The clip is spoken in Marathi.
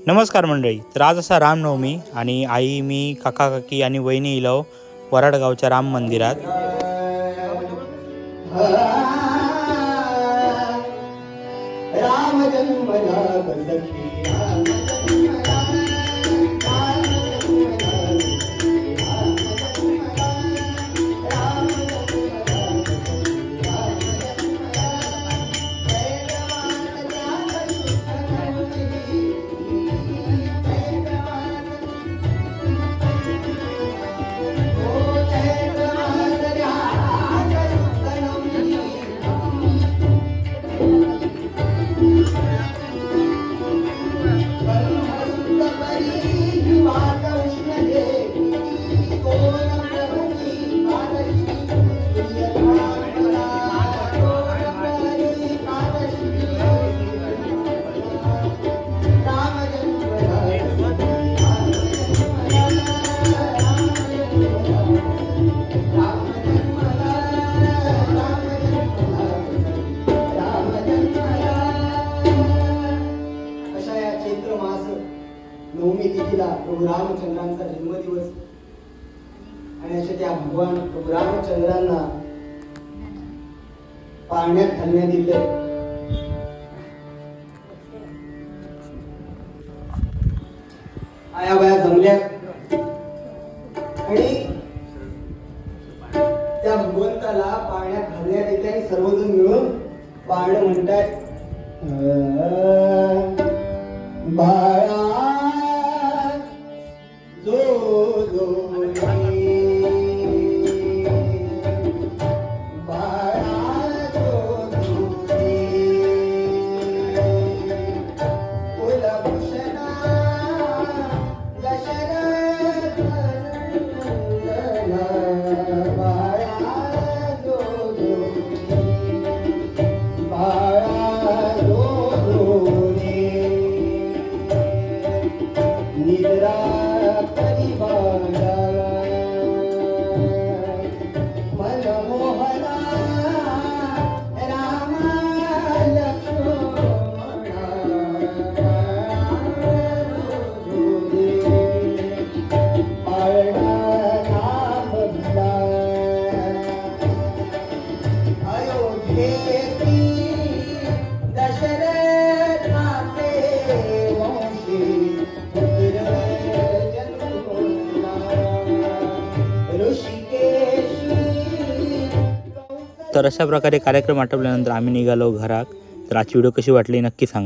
नमस्कार मंडळी. तर आज असा रामनवमी आणि आई, मी, काका काकी आणि वहिनी इलो वराडगावच्या राम मंदिरात. राम जन्मला नवमी तिथीला प्रभू रामचंद्रांचा जन्मदिवस आणि अशा त्या भगवान प्रभू रामचंद्रांना पाण्यात घालण्यात दिले. आया बाया जमल्या आणि त्या भगवंताला पाण्यात घालण्यात येते आणि सर्वजण मिळून पाळणं म्हणतात, बाळा जो जो बाळा जो जो कुलभूषणा दशरथ बाळा जो जो बाळा जो जो निद्रा तर अशा प्रकारे कार्यक्रम आटोपल्यानंतर आम्ही निघालो घरात. तर आजची व्हिडिओ कशी वाटली नक्की सांगा.